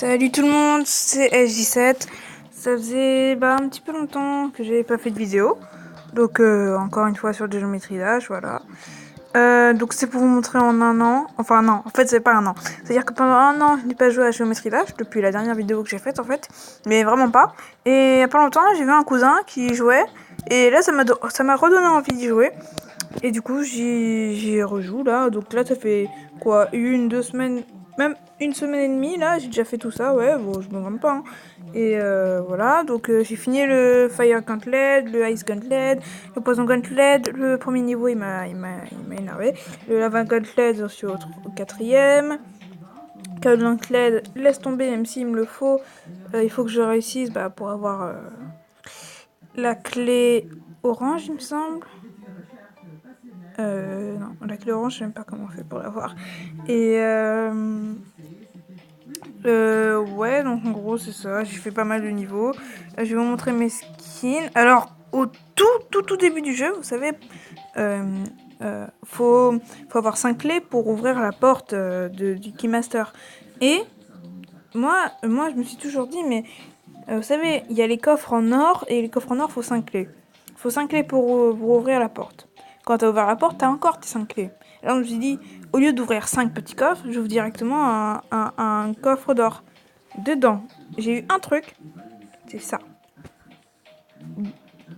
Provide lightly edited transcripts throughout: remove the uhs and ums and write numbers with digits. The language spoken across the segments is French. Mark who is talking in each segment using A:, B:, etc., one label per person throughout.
A: Salut tout le monde, c'est SJ7. Ça faisait un petit peu longtemps que j'avais pas fait de vidéo. Donc encore une fois sur le Géométrie Dash, voilà. Donc c'est pour vous montrer en un an. Enfin non, en fait c'est pas un an. C'est-à-dire que pendant un an je n'ai pas joué à Géométrie Dash depuis la dernière vidéo que j'ai faite en fait. Mais vraiment pas. Et il y a pas longtemps j'ai vu un cousin qui jouait. Et là ça m'a redonné envie d'y jouer. Et du coup, j'y rejoue là. Donc là, ça fait quoi, une, 2 semaines, même une semaine et demie là. J'ai déjà fait tout ça, ouais. Bon, je me rends pas. Hein. Et voilà. Donc j'ai fini le Fire Gauntlet, le Ice Gauntlet, le Poison Gauntlet. Le premier niveau, il m'a énervé. Le Lava Gauntlet, j'en suis au quatrième. Cloud Gauntlet, laisse tomber, même s'il me le faut. Il faut que je réussisse pour avoir la clé orange, il me semble. Non, la clé orange, je sais même pas comment on fait pour l'avoir. Et ouais, donc en gros, c'est ça. J'ai fait pas mal de niveaux. Je vais vous montrer mes skins. Alors, au tout début du jeu, vous savez, faut avoir 5 clés pour ouvrir la porte du Keymaster. Et moi, je me suis toujours dit, mais vous savez, il y a les coffres en or, et les coffres en or, faut 5 clés. Faut 5 clés pour ouvrir la porte. Quand t'as ouvert la porte, t'as encore tes 5 clés. Alors je me suis dit, au lieu d'ouvrir 5 petits coffres, j'ouvre directement un coffre d'or. Dedans, j'ai eu un truc, c'est ça.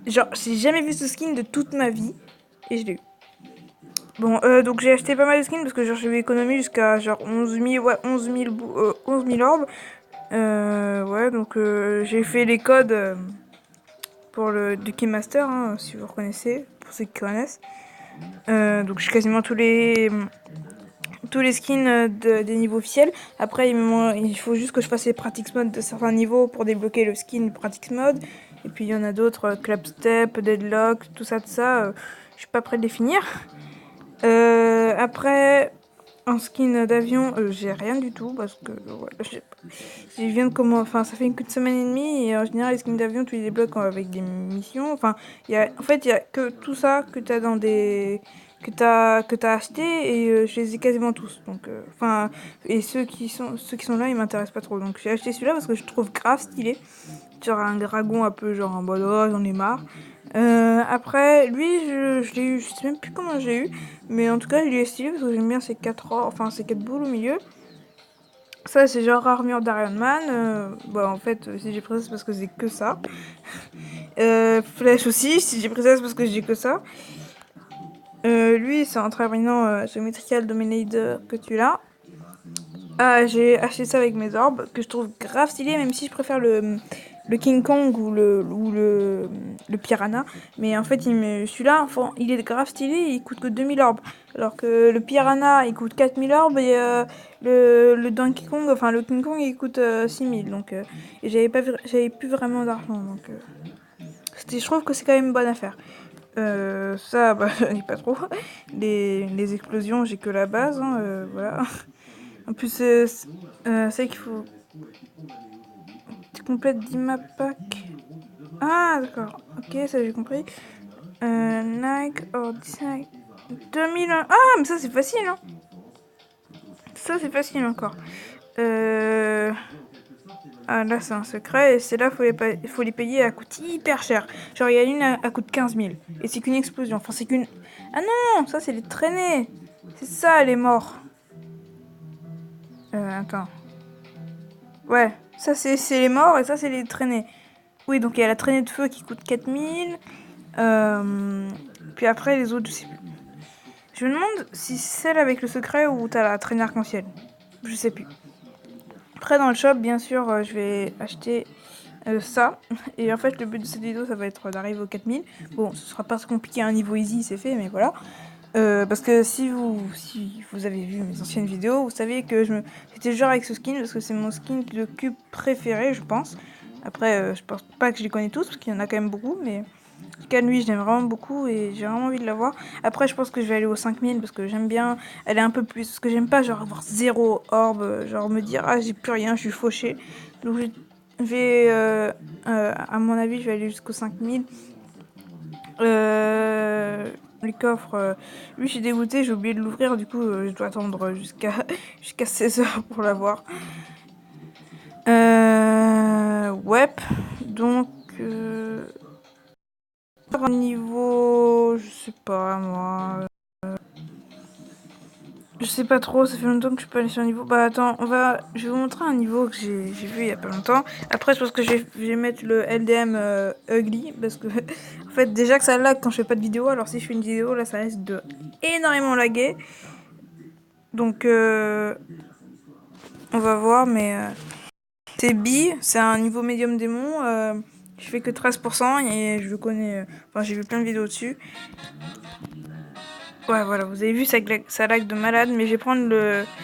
A: Genre, j'ai jamais vu ce skin de toute ma vie, et je l'ai eu. Bon, donc j'ai acheté pas mal de skins parce que genre, j'ai eu économie jusqu'à genre 11 000, ouais, 11 000 orbes. Ouais, donc j'ai fait les codes pour le du Keymaster, hein, si vous reconnaissez, pour ceux qui connaissent. Donc j'ai quasiment tous les skins des niveaux officiels. Après, il faut juste que je fasse les practice mode de certains niveaux pour débloquer le skin practice mode. Et puis il y en a d'autres, Clapstep, Deadlock, tout ça, je suis pas prêt de les finir. Après, en skin d'avion, j'ai rien du tout parce que ouais, je viens de comment, enfin ça fait une semaine et demie et en général les skins d'avion tu les débloques avec des missions. Enfin, en fait il y a que tout ça que t'as dans des que t'as acheté et je les ai quasiment tous. Donc enfin et ceux qui sont là ils m'intéressent pas trop. Donc j'ai acheté celui-là parce que je trouve grave stylé. Genre un dragon un peu genre en mode oh j'en ai marre. Après, lui, je l'ai eu, je sais même plus comment j'ai eu, mais en tout cas, il est stylé parce que j'aime bien ces 4 boules au milieu. Ça, c'est genre armure d'Iron Man. En fait, si j'ai pris ça, c'est parce que j'ai que ça. Flèche aussi, si j'ai pris ça, c'est parce que j'ai que ça. Lui, c'est un terminant Geometrical Dominator que tu l'as. Ah, j'ai acheté ça avec mes orbes, que je trouve grave stylé, même si je préfère le King Kong ou le Piranha. Mais en fait, celui-là, enfin, il est grave stylé, il coûte que 2000 orbes. Alors que le Piranha, il coûte 4000 orbes et le Donkey Kong, enfin le King Kong, il coûte 6000. Donc, et j'avais plus vraiment d'argent. Donc, je trouve que c'est quand même une bonne affaire. Ça, j'en ai pas trop. Les explosions, j'ai que la base, hein, voilà. En plus, c'est qu'il faut. Tu complètes 10 map pack. Ah, d'accord. Ok, ça j'ai compris. Nike or Disney. 2000. Ah, mais ça c'est facile, hein. Ça c'est facile encore. Ah, là c'est un secret et c'est là il faut les payer à coût hyper cher. Genre, il y a une à coût 15 000. Et c'est qu'une explosion. Enfin, c'est qu'une. Ah non, ça c'est les traînées. C'est ça, les morts. Attends. Ouais, ça c'est les morts et ça c'est les traînées. Oui, donc il y a la traînée de feu qui coûte 4000. Puis après, les autres, je sais plus. Je me demande si c'est celle avec le secret ou t'as la traînée arc-en-ciel. Je sais plus. Après, dans le shop, bien sûr, je vais acheter ça. Et en fait, le but de cette vidéo, ça va être d'arriver aux 4000. Bon, ce sera pas trop compliqué, un niveau easy, c'est fait, mais voilà. Parce que si vous avez vu mes anciennes vidéos, vous savez que j'étais genre avec ce skin parce que c'est mon skin de cube préféré, je pense. Après, je pense pas que je les connais tous parce qu'il y en a quand même beaucoup, mais en tout cas, lui, je l'aime vraiment beaucoup et j'ai vraiment envie de l'avoir. Après, je pense que je vais aller aux 5000 parce que j'aime bien elle est un peu plus. Parce que j'aime pas genre avoir zéro orbe, genre me dire ah j'ai plus rien, je suis fauché. Donc je vais, à mon avis, je vais aller jusqu'aux 5000. Les coffres, lui je suis dégoûtée, j'ai oublié de l'ouvrir, du coup je dois attendre jusqu'à 16 h pour l'avoir. Ouais. Donc, niveau, je sais pas moi. Je sais pas trop, ça fait longtemps que je suis pas allée sur un niveau. Bah attends, je vais vous montrer un niveau que j'ai vu il y a pas longtemps. Après, je pense que je vais mettre le LDM ugly parce que en fait déjà que ça lag quand je fais pas de vidéo, alors si je fais une vidéo là, ça risque de énormément laguer. Donc on va voir, mais c'est B, c'est un niveau médium démon. Je fais que 13% et je le connais. Enfin, j'ai vu plein de vidéos dessus. Ouais, voilà, vous avez vu, ça lag de malade, mais je vais prendre